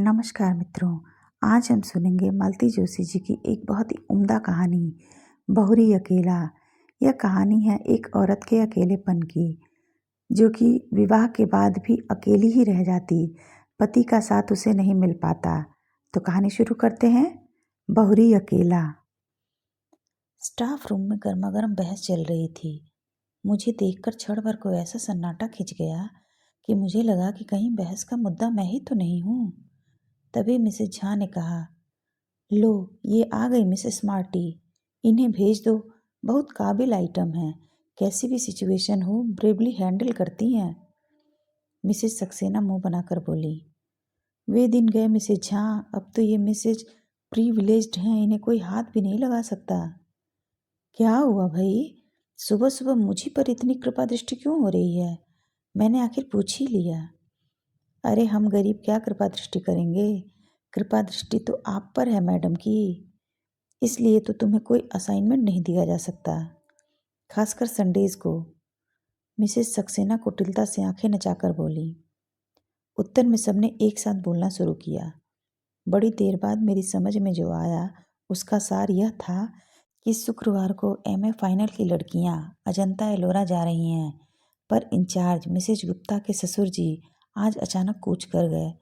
नमस्कार मित्रों। आज हम सुनेंगे मालती जोशी जी की एक बहुत ही उम्दा कहानी, बहुरी अकेला। यह कहानी है एक औरत के अकेलेपन की, जो कि विवाह के बाद भी अकेली ही रह जाती, पति का साथ उसे नहीं मिल पाता। तो कहानी शुरू करते हैं। बहुरी अकेला। स्टाफ रूम में गर्मागर्म बहस चल रही थी। मुझे देखकर क्षण भर को ऐसा सन्नाटा खिंच गया कि मुझे लगा कि कहीं बहस का मुद्दा मैं ही तो नहीं हूँ। तभी मिसेज झा ने कहा, लो ये आ गई मिसेस स्मार्टी, इन्हें भेज दो, बहुत काबिल आइटम हैं, कैसी भी सिचुएशन हो ब्रेवली हैंडल करती हैं। मिसेज सक्सेना मुंह बनाकर बोली, वे दिन गए मिसेज झा, अब तो ये मिसेज प्रिविलेज्ड हैं, इन्हें कोई हाथ भी नहीं लगा सकता। क्या हुआ भाई, सुबह सुबह मुझी पर इतनी कृपा दृष्टि क्यों हो रही है? मैंने आखिर पूछ ही लिया। अरे हम गरीब क्या कृपा दृष्टि करेंगे, कृपा दृष्टि तो आप पर है मैडम की, इसलिए तो तुम्हें कोई असाइनमेंट नहीं दिया जा सकता, खासकर संडेज को। मिसेस सक्सेना कुटिलता से आंखें नचाकर बोली। उत्तर में सबने एक साथ बोलना शुरू किया। बड़ी देर बाद मेरी समझ में जो आया उसका सार यह था कि शुक्रवार को एमए फाइनल की लड़कियां अजंता एलोरा जा रही हैं, पर इंचार्ज मिसेज गुप्ता के ससुर जी आज अचानक कूच कर गए।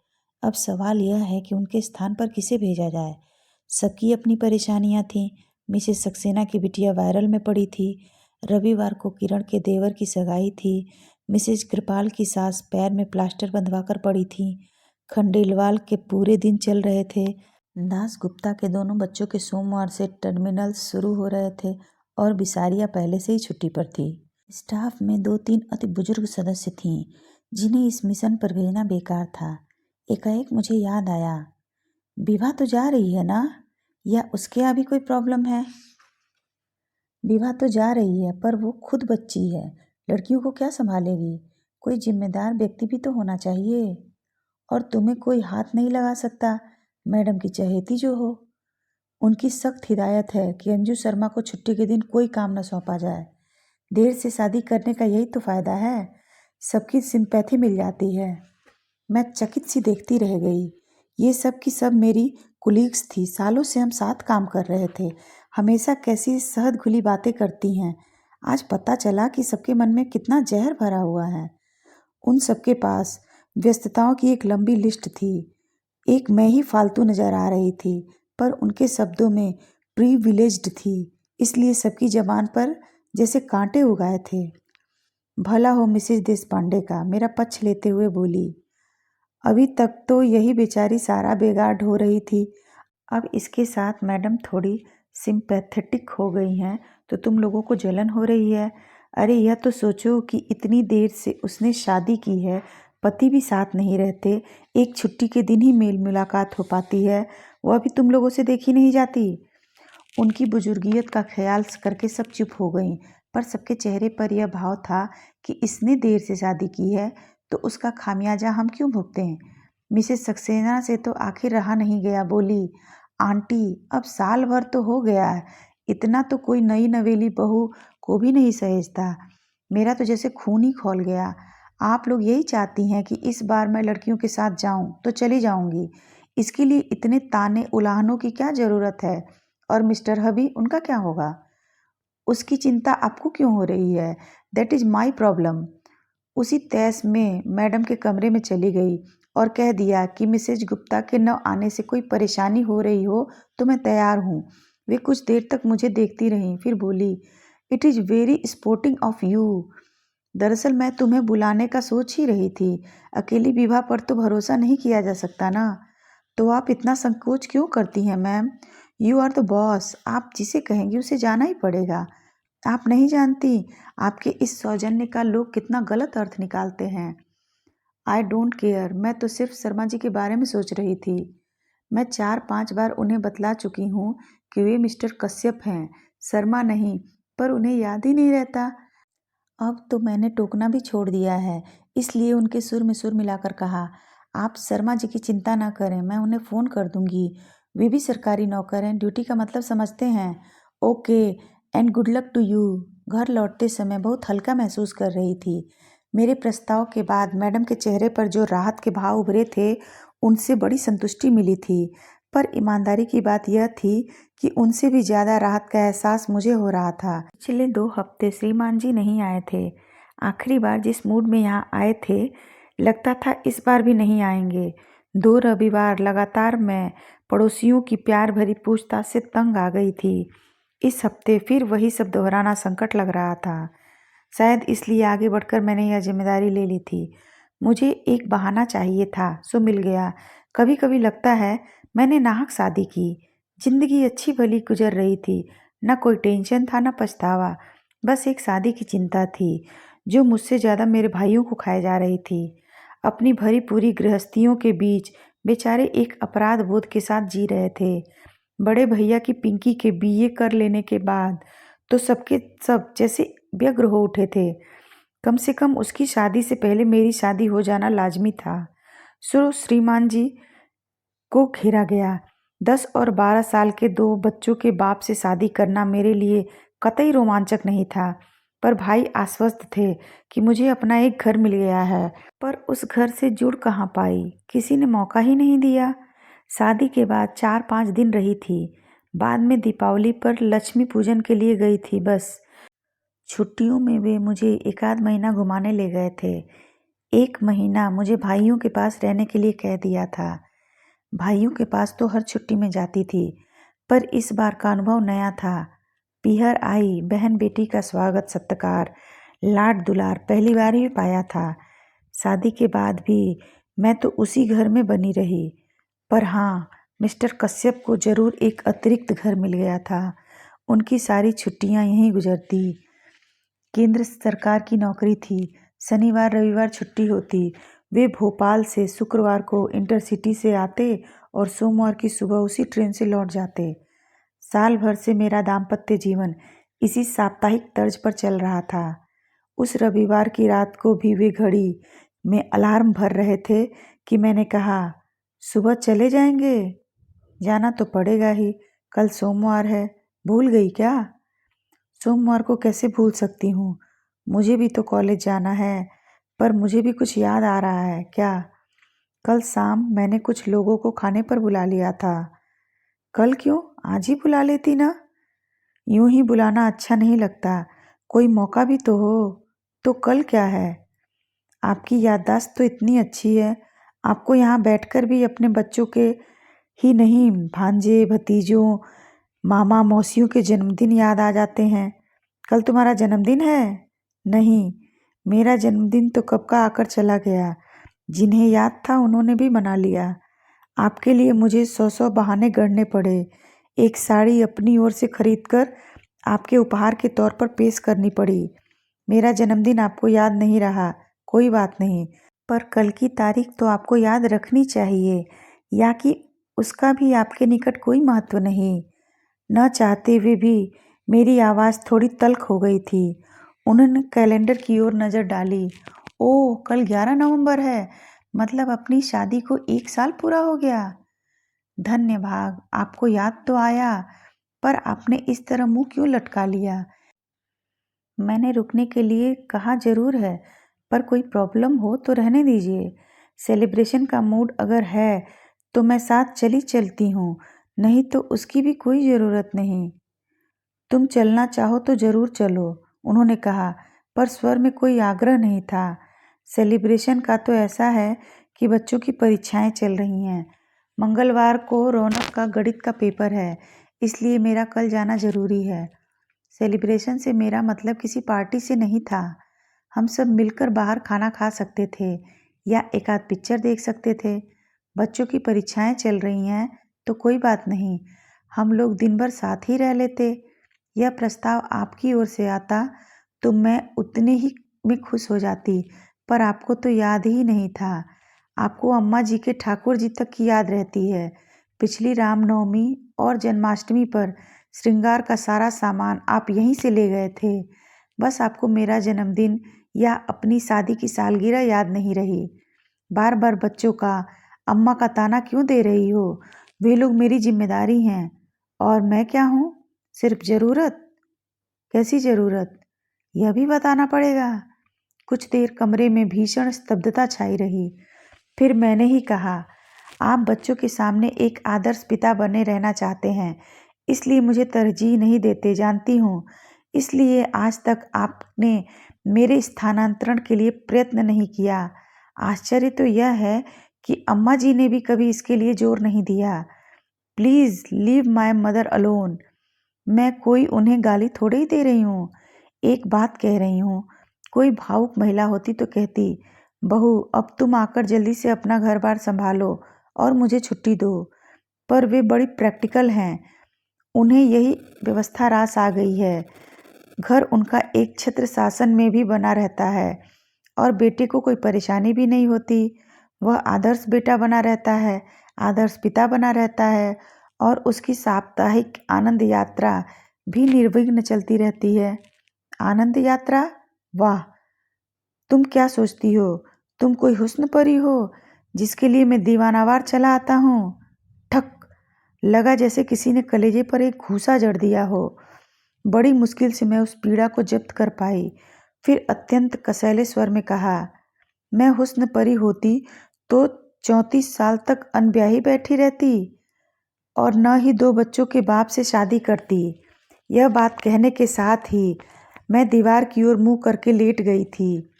अब सवाल यह है कि उनके स्थान पर किसे भेजा जाए। सबकी अपनी परेशानियां थीं। मिसेस सक्सेना की बिटिया वायरल में पड़ी थी, रविवार को किरण के देवर की सगाई थी, मिसेज कृपाल की सास पैर में प्लास्टर बंधवाकर पड़ी थी, खंडेलवाल के पूरे दिन चल रहे थे, दास गुप्ता के दोनों बच्चों के सोमवार से टर्मिनल शुरू हो रहे थे और बिसारिया पहले से ही छुट्टी पर थी। स्टाफ में 2-3 अति बुजुर्ग सदस्य थीं जिन्हें इस मिशन पर भेजना बेकार था। एकाएक मुझे याद आया, विभा तो जा रही है ना, या उसके यहाँ भी कोई प्रॉब्लम है? विभा तो जा रही है, पर वो खुद बच्ची है, लड़कियों को क्या संभालेगी? कोई जिम्मेदार व्यक्ति भी तो होना चाहिए। और तुम्हें कोई हाथ नहीं लगा सकता, मैडम की चहेती जो हो। उनकी सख्त हिदायत है कि अंजू शर्मा को छुट्टी के दिन कोई काम न सौंपा जाए। देर से शादी करने का यही तो फायदा है, सबकी सिंपैथी मिल जाती है। मैं चकित सी देखती रह गई। ये सब की सब मेरी कुलीग्स थी, सालों से हम साथ काम कर रहे थे, हमेशा कैसी सहद घुली बातें करती हैं। आज पता चला कि सबके मन में कितना जहर भरा हुआ है। उन सबके पास व्यस्तताओं की एक लंबी लिस्ट थी, एक मैं ही फालतू नजर आ रही थी, पर उनके शब्दों में प्रिविलेज्ड थी, इसलिए सबकी जबान पर जैसे कांटे उगाए थे। भला हो मिसेज देशपांडे का, मेरा पक्ष लेते हुए बोली, अभी तक तो यही बेचारी सारा बेगार ढो रही थी, अब इसके साथ मैडम थोड़ी सिंपैथेटिक हो गई हैं तो तुम लोगों को जलन हो रही है। अरे यह तो सोचो कि इतनी देर से उसने शादी की है, पति भी साथ नहीं रहते, एक छुट्टी के दिन ही मेल मुलाकात हो पाती है, वह भी तुम लोगों से देखी नहीं जाती। उनकी बुजुर्गियत का ख्याल करके सब चुप हो गईं, पर सबके चेहरे पर यह भाव था कि इसने देर से शादी की है तो उसका खामियाजा हम क्यों भुगतें। मिसेस सक्सेना से तो आखिर रहा नहीं गया, बोली, आंटी अब साल भर तो हो गया है, इतना तो कोई नई नवेली बहू को भी नहीं सहेजता। मेरा तो जैसे खून ही खौल गया। आप लोग यही चाहती हैं कि इस बार मैं लड़कियों के साथ जाऊं तो चली जाऊंगी, इसके लिए इतने ताने उलाहनों की क्या ज़रूरत है? और मिस्टर हबी, उनका क्या होगा? उसकी चिंता आपको क्यों हो रही है? That is my problem. उसी तैस में मैडम के कमरे में चली गई और कह दिया कि मिसेज गुप्ता के न आने से कोई परेशानी हो रही हो तो मैं तैयार हूँ। वे कुछ देर तक मुझे देखती रहीं, फिर बोली, it is very sporting of you. दरअसल मैं तुम्हें बुलाने का सोच ही रही थी, अकेली विवाह पर तो भरोसा नहीं किया जा सकता ना। तो आप इतना संकोच क्यों करती हैं ma'am? You are the boss, आप जिसे कहेंगी उसे जाना ही पड़ेगा। आप नहीं जानती आपके इस सौजन्य का लोग कितना गलत अर्थ निकालते हैं। आई डोंट केयर, मैं तो सिर्फ शर्मा जी के बारे में सोच रही थी। मैं 4-5 बार उन्हें बतला चुकी हूँ कि वे मिस्टर कश्यप हैं, शर्मा नहीं, पर उन्हें याद ही नहीं रहता। अब तो मैंने टोकना भी छोड़ दिया है, इसलिए उनके सुर में सुर मिलाकर कहा, आप शर्मा जी की चिंता ना करें, मैं उन्हें फ़ोन कर दूंगी, वे भी सरकारी नौकर हैं, ड्यूटी का मतलब समझते हैं। Okay, and good luck to you. घर लौटते समय बहुत हल्का महसूस कर रही थी। मेरे प्रस्ताव के बाद मैडम के चेहरे पर जो राहत के भाव उभरे थे उनसे बड़ी संतुष्टि मिली थी, पर ईमानदारी की बात यह थी कि उनसे भी ज़्यादा राहत का एहसास मुझे हो रहा था। पिछले 2 हफ्ते श्रीमान जी नहीं आए थे। आखिरी बार जिस मूड में यहाँ आए थे, लगता था इस बार भी नहीं आएंगे। 2 रविवार लगातार मैं पड़ोसियों की प्यार भरी पूछताछ से तंग आ गई थी। इस हफ्ते फिर वही सब दोहराना संकट लग रहा था। शायद इसलिए आगे बढ़कर मैंने यह जिम्मेदारी ले ली थी। मुझे एक बहाना चाहिए था, सो मिल गया। कभी कभी लगता है मैंने नाहक शादी की। जिंदगी अच्छी भली गुजर रही थी, न कोई टेंशन था न पछतावा। बस एक शादी की चिंता थी जो मुझसे ज़्यादा मेरे भाइयों को खाए जा रही थी। अपनी भरी पूरी गृहस्थियों के बीच बेचारे एक अपराध बोध के साथ जी रहे थे। बड़े भैया की पिंकी के बीए कर लेने के बाद तो सबके सब जैसे व्यग्र हो उठे थे। कम से कम उसकी शादी से पहले मेरी शादी हो जाना लाजमी था। सो श्रीमान जी को घेरा गया। 10 और 12 साल के 2 बच्चों के बाप से शादी करना मेरे लिए कतई रोमांचक नहीं था, पर भाई आश्वस्त थे कि मुझे अपना एक घर मिल गया है। पर उस घर से जुड़ कहाँ पाई, किसी ने मौका ही नहीं दिया। शादी के बाद 4-5 दिन रही थी। बाद में दीपावली पर लक्ष्मी पूजन के लिए गई थी बस। छुट्टियों में वे मुझे 1 आध महीना घुमाने ले गए थे। 1 महीना मुझे भाइयों के पास रहने के लिए कह दिया था। भाइयों के पास तो हर छुट्टी में जाती थी, पर इस बार का अनुभव नया था। पीहर आई बहन बेटी का स्वागत सत्कार, लाड दुलार पहली बार ही पाया था। शादी के बाद भी मैं तो उसी घर में बनी रही, पर हाँ, मिस्टर कश्यप को जरूर एक अतिरिक्त घर मिल गया था। उनकी सारी छुट्टियां यहीं गुजरती। केंद्र सरकार की नौकरी थी। शनिवार रविवार छुट्टी होती। वे भोपाल से शुक्रवार को इंटरसिटी से आते और सोमवार की सुबह उसी ट्रेन से लौट जाते। साल भर से मेरा दाम्पत्य जीवन इसी साप्ताहिक तर्ज पर चल रहा था। उस रविवार की रात को भी वे घड़ी में अलार्म भर रहे थे कि मैंने कहा, सुबह चले जाएंगे। जाना तो पड़ेगा ही, कल सोमवार है। भूल गई क्या? सोमवार को कैसे भूल सकती हूँ, मुझे भी तो कॉलेज जाना है। पर मुझे भी कुछ याद आ रहा है। क्या? कल शाम मैंने कुछ लोगों को खाने पर बुला लिया था। कल क्यों, आज ही बुला लेती ना। यूं ही बुलाना अच्छा नहीं लगता, कोई मौका भी तो हो। तो कल क्या है? आपकी याददाश्त तो इतनी अच्छी है, आपको यहाँ बैठकर भी अपने बच्चों के ही नहीं, भांजे भतीजों मामा मौसियों के जन्मदिन याद आ जाते हैं। कल तुम्हारा जन्मदिन है? नहीं, मेरा जन्मदिन तो कब का आकर चला गया। जिन्हें याद था उन्होंने भी मना लिया। आपके लिए मुझे 100 बहाने गढ़ने पड़े। एक साड़ी अपनी ओर से खरीदकर आपके उपहार के तौर पर पेश करनी पड़ी। मेरा जन्मदिन आपको याद नहीं रहा, कोई बात नहीं, पर कल की तारीख तो आपको याद रखनी चाहिए, या कि उसका भी आपके निकट कोई महत्व नहीं। न चाहते हुए भी मेरी आवाज़ थोड़ी तल्ख हो गई थी। उन्होंने कैलेंडर की ओर नज़र डाली। ओह, कल 11 नवंबर है, मतलब अपनी शादी को 1 साल पूरा हो गया। धन्य भाग, आपको याद तो आया, पर आपने इस तरह मुंह क्यों लटका लिया? मैंने रुकने के लिए कहा जरूर है, पर कोई प्रॉब्लम हो तो रहने दीजिए। सेलिब्रेशन का मूड अगर है तो मैं साथ चली चलती हूँ, नहीं तो उसकी भी कोई ज़रूरत नहीं। तुम चलना चाहो तो ज़रूर चलो, उन्होंने कहा, पर स्वर में कोई आग्रह नहीं था। सेलिब्रेशन का तो ऐसा है कि बच्चों की परीक्षाएं चल रही हैं। मंगलवार को रौनक का गणित का पेपर है, इसलिए मेरा कल जाना ज़रूरी है। सेलिब्रेशन से मेरा मतलब किसी पार्टी से नहीं था। हम सब मिलकर बाहर खाना खा सकते थे या एक आध पिक्चर देख सकते थे। बच्चों की परीक्षाएं चल रही हैं तो कोई बात नहीं, हम लोग दिन भर साथ ही रह लेते। यह प्रस्ताव आपकी ओर से आता तो मैं उतने ही में खुश हो जाती, पर आपको तो याद ही नहीं था। आपको अम्मा जी के ठाकुर जी तक की याद रहती है। पिछली रामनवमी और जन्माष्टमी पर श्रृंगार का सारा सामान आप यहीं से ले गए थे। बस आपको मेरा जन्मदिन या अपनी शादी की सालगिरह याद नहीं रही। बार बार बच्चों का अम्मा का ताना क्यों दे रही हो? वे लोग मेरी जिम्मेदारी हैं, और मैं क्या हूँ? सिर्फ ज़रूरत। कैसी ज़रूरत, यह भी बताना पड़ेगा। कुछ देर कमरे में भीषण स्तब्धता छाई रही। फिर मैंने ही कहा, आप बच्चों के सामने एक आदर्श पिता बने रहना चाहते हैं, इसलिए मुझे तरजीह नहीं देते, जानती हूँ। इसलिए आज तक आपने मेरे स्थानांतरण के लिए प्रयत्न नहीं किया। आश्चर्य तो यह है कि अम्मा जी ने भी कभी इसके लिए जोर नहीं दिया। Please leave my mother alone. मैं कोई उन्हें गाली थोड़े ही दे रही हूँ, एक बात कह रही हूँ। कोई भावुक महिला होती तो कहती, बहू अब तुम आकर जल्दी से अपना घर बार संभालो और मुझे छुट्टी दो। पर वे बड़ी प्रैक्टिकल हैं, उन्हें यही व्यवस्था रास आ गई है। घर उनका एक छत्र शासन में भी बना रहता है और बेटे को कोई परेशानी भी नहीं होती। वह आदर्श बेटा बना रहता है, आदर्श पिता बना रहता है और उसकी साप्ताहिक आनंद यात्रा भी निर्विघ्न चलती रहती है। आनंद यात्रा? वाह! तुम क्या सोचती हो, तुम कोई हुस्न परी हो जिसके लिए मैं दीवानावार चला आता हूँ? ठक! लगा जैसे किसी ने कलेजे पर एक घूंसा जड़ दिया हो। बड़ी मुश्किल से मैं उस पीड़ा को जब्त कर पाई। फिर अत्यंत कसैले स्वर में कहा, मैं हुस्न परी होती तो 34 साल तक अनब्याही बैठी रहती और न ही 2 बच्चों के बाप से शादी करती। यह बात कहने के साथ ही मैं दीवार की ओर मुंह करके लेट गई थी।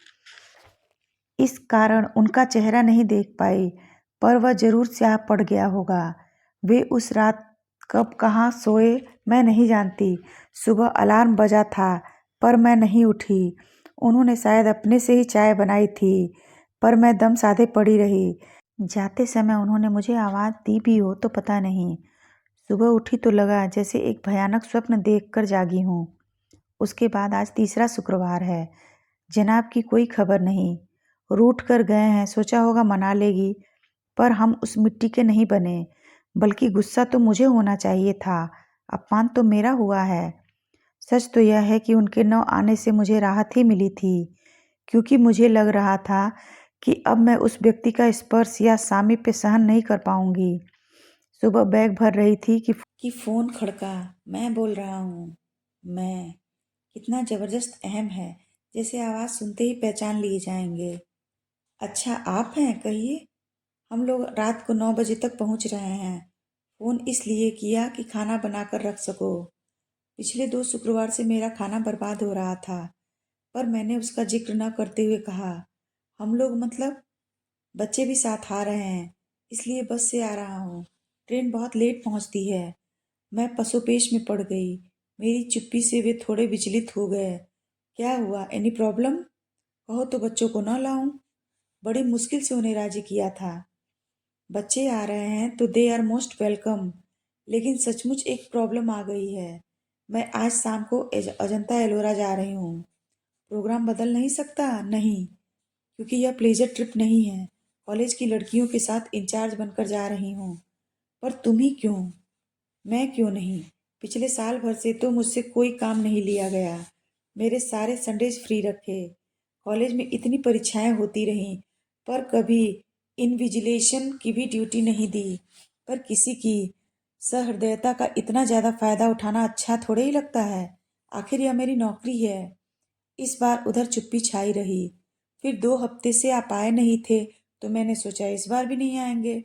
इस कारण उनका चेहरा नहीं देख पाई, पर वह जरूर स्याह पड़ गया होगा। वे उस रात कब कहाँ सोए मैं नहीं जानती। सुबह अलार्म बजा था, पर मैं नहीं उठी। उन्होंने शायद अपने से ही चाय बनाई थी, पर मैं दम साधे पड़ी रही। जाते समय उन्होंने मुझे आवाज़ दी भी हो तो पता नहीं। सुबह उठी तो लगा जैसे एक भयानक स्वप्न देखकर जागी हूँ। उसके बाद आज तीसरा शुक्रवार है। जनाब की कोई खबर नहीं। रूठ कर गए हैं, सोचा होगा मना लेगी, पर हम उस मिट्टी के नहीं बने। बल्कि गुस्सा तो मुझे होना चाहिए था, अपमान तो मेरा हुआ है। सच तो यह है कि उनके न आने से मुझे राहत ही मिली थी, क्योंकि मुझे लग रहा था कि अब मैं उस व्यक्ति का स्पर्श या सामीप्य सहन नहीं कर पाऊंगी। सुबह बैग भर रही थी कि फ़ोन खड़का। मैं बोल रहा हूँ। मैं। कितना ज़बरदस्त अहम है, जैसे आवाज़ सुनते ही पहचान लिए जाएंगे। अच्छा आप हैं, कहिए। हम लोग रात को 9 बजे तक पहुंच रहे हैं। फ़ोन इसलिए किया कि खाना बनाकर रख सको। पिछले 2 शुक्रवार से मेरा खाना बर्बाद हो रहा था, पर मैंने उसका जिक्र न करते हुए कहा, हम लोग मतलब बच्चे भी साथ आ रहे हैं, इसलिए बस से आ रहा हूँ। ट्रेन बहुत लेट पहुंचती है। मैं पसोपेश में पड़ गई। मेरी चुप्पी से वे थोड़े विचलित हो गए। क्या हुआ, एनी प्रॉब्लम? कहो तो बच्चों को न लाऊं। बड़ी मुश्किल से उन्हें राजी किया था। बच्चे आ रहे हैं तो दे आर मोस्ट वेलकम, लेकिन सचमुच एक प्रॉब्लम आ गई है। मैं आज शाम को अजंता एलोरा जा रही हूँ। प्रोग्राम बदल नहीं सकता? नहीं, क्योंकि यह प्लेजर ट्रिप नहीं है। कॉलेज की लड़कियों के साथ इंचार्ज बनकर जा रही हूँ। पर तुम ही क्यों? मैं क्यों नहीं? पिछले साल भर से तो मुझसे कोई काम नहीं लिया गया। मेरे सारे संडेज फ्री रखे। कॉलेज में इतनी परीक्षाएं होती रहीं, पर कभी इनविजिलेशन की भी ड्यूटी नहीं दी। पर किसी की सहृदयता का इतना ज़्यादा फायदा उठाना अच्छा थोड़े ही लगता है। आखिर यह मेरी नौकरी है। इस बार उधर चुप्पी छाई रही। फिर 2 हफ्ते से आप आए नहीं थे, तो मैंने सोचा इस बार भी नहीं आएंगे।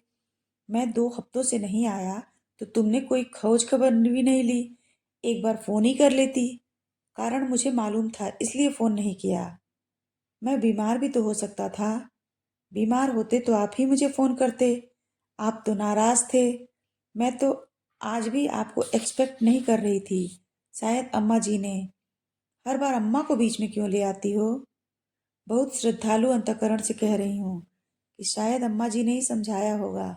मैं 2 हफ्तों से नहीं आया तो तुमने कोई खोज खबर भी नहीं ली। एक बार फोन ही कर लेती। कारण मुझे मालूम था, इसलिए फोन नहीं किया। मैं बीमार भी तो हो सकता था। बीमार होते तो आप ही मुझे फोन करते। आप तो नाराज थे। मैं तो आज भी आपको एक्सपेक्ट नहीं कर रही थी। शायद अम्मा जी ने। हर बार अम्मा को बीच में क्यों ले आती हो? बहुत श्रद्धालु अंतकरण से कह रही हूँ कि शायद अम्मा जी ने ही समझाया होगा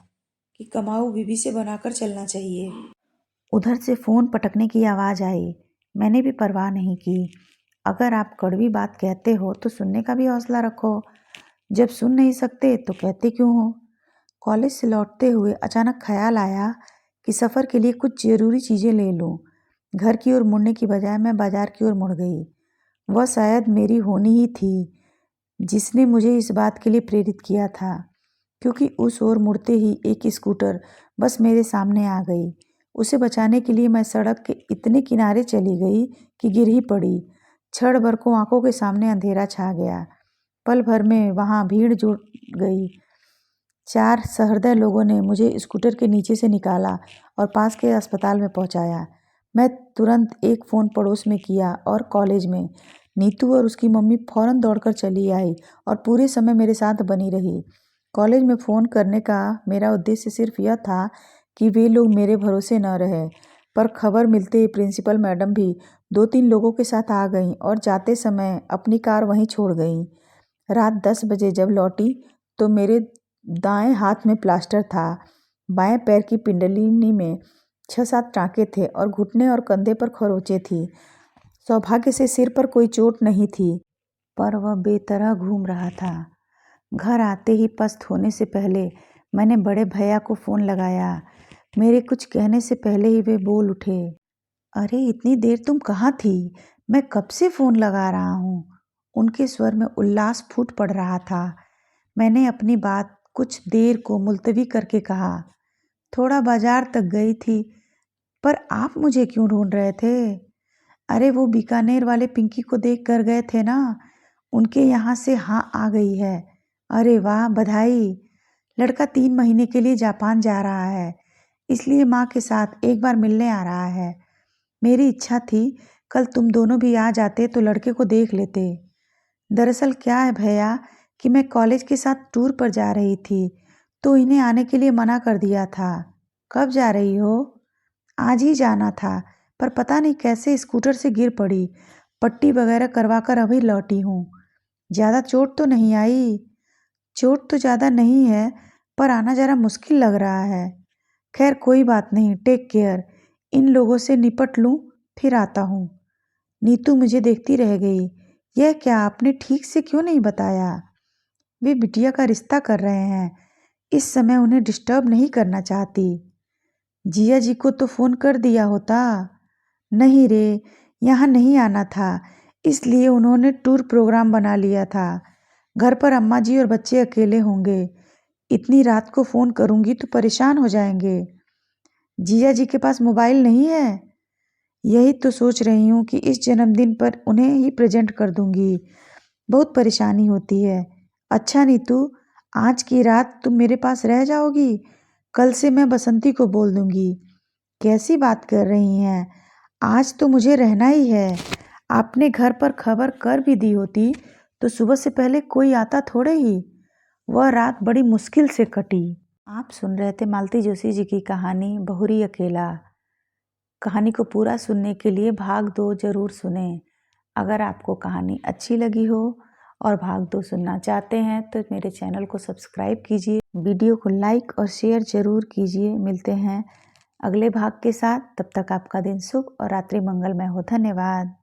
कि कमाऊ बीबी से बनाकर चलना चाहिए। उधर से फ़ोन पटकने की आवाज़ आई। मैंने भी परवाह नहीं की। अगर आप कड़वी बात कहते हो तो सुनने का भी हौसला रखो। जब सुन नहीं सकते तो कहते क्यों हो? कॉलेज से लौटते हुए अचानक ख्याल आया कि सफ़र के लिए कुछ ज़रूरी चीज़ें ले लूँ। घर की ओर मुड़ने की बजाय मैं बाजार की ओर मुड़ गई। वह शायद मेरी होनी ही थी जिसने मुझे इस बात के लिए प्रेरित किया था, क्योंकि उस ओर मुड़ते ही एक स्कूटर बस मेरे सामने आ गई। उसे बचाने के लिए मैं सड़क के इतने किनारे चली गई कि गिर ही पड़ी। क्षण भर को आंखों के सामने अंधेरा छा गया। पल भर में वहां भीड़ जुट गई। 4 सहृदय लोगों ने मुझे स्कूटर के नीचे से निकाला और पास के अस्पताल में पहुंचाया। मैं तुरंत एक फ़ोन पड़ोस में किया और कॉलेज में नीतू और उसकी मम्मी फ़ौरन दौड़कर चली आई और पूरे समय मेरे साथ बनी रही। कॉलेज में फ़ोन करने का मेरा उद्देश्य सिर्फ यह था कि वे लोग मेरे भरोसे न रहे, पर खबर मिलते ही प्रिंसिपल मैडम भी 2-3 लोगों के साथ आ गईं और जाते समय अपनी कार वहीं छोड़ गईं। रात 10 बजे जब लौटी तो मेरे दाएं हाथ में प्लास्टर था, बाएं पैर की पिंडली में 6-7 टाँके थे और घुटने और कंधे पर खरोंचें थीं। सौभाग्य से सिर पर कोई चोट नहीं थी, पर वह बेतरह घूम रहा था। घर आते ही पस्त होने से पहले मैंने बड़े भैया को फ़ोन लगाया। मेरे कुछ कहने से पहले ही वे बोल उठे, अरे इतनी देर तुम कहाँ थी? मैं कब से फ़ोन लगा रहा हूँ। उनके स्वर में उल्लास फूट पड़ रहा था। मैंने अपनी बात कुछ देर को मुलतवी करके कहा, थोड़ा बाजार तक गई थी, पर आप मुझे क्यों ढूंढ रहे थे? अरे वो बीकानेर वाले पिंकी को देख कर गए थे ना, उनके यहाँ से हाँ आ गई है। अरे वाह, बधाई। लड़का 3 महीने के लिए जापान जा रहा है, इसलिए माँ के साथ एक बार मिलने आ रहा है। मेरी इच्छा थी कल तुम दोनों भी आ जाते तो लड़के को देख लेते। दरअसल क्या है भैया कि मैं कॉलेज के साथ टूर पर जा रही थी, तो इन्हें आने के लिए मना कर दिया था। कब जा रही हो? आज ही जाना था, पर पता नहीं कैसे स्कूटर से गिर पड़ी। पट्टी वगैरह करवा कर अभी लौटी हूँ। ज़्यादा चोट तो नहीं आई? चोट तो ज़्यादा नहीं है, पर आना ज़रा मुश्किल लग रहा है। खैर कोई बात नहीं, टेक केयर। इन लोगों से निपट लूँ, फिर आता हूँ। नीतू मुझे देखती रह गई। यह क्या, आपने ठीक से क्यों नहीं बताया? वे बिटिया का रिश्ता कर रहे हैं, इस समय उन्हें डिस्टर्ब नहीं करना चाहती। जिया जी को तो फ़ोन कर दिया होता। नहीं रे, यहाँ नहीं आना था, इसलिए उन्होंने टूर प्रोग्राम बना लिया था। घर पर अम्मा जी और बच्चे अकेले होंगे। इतनी रात को फ़ोन करूँगी तो परेशान हो जाएंगे। जिया जी के पास मोबाइल नहीं है? यही तो सोच रही हूँ कि इस जन्मदिन पर उन्हें ही प्रेजेंट कर दूँगी। बहुत परेशानी होती है। अच्छा नीतू, आज की रात तुम मेरे पास रह जाओगी? कल से मैं बसंती को बोल दूँगी। कैसी बात कर रही हैं? आज तो मुझे रहना ही है। आपने घर पर खबर कर भी दी होती तो सुबह से पहले कोई आता थोड़े ही। वह रात बड़ी मुश्किल से कटी। आप सुन रहे थे मालती जोशी जी की कहानी बहुरी अकेला। कहानी को पूरा सुनने के लिए भाग 2 ज़रूर सुनें। अगर आपको कहानी अच्छी लगी हो और भाग 2 सुनना चाहते हैं तो मेरे चैनल को सब्सक्राइब कीजिए, वीडियो को लाइक और शेयर ज़रूर कीजिए। मिलते हैं अगले भाग के साथ, तब तक आपका दिन शुभ और रात्रि मंगलमय हो। धन्यवाद।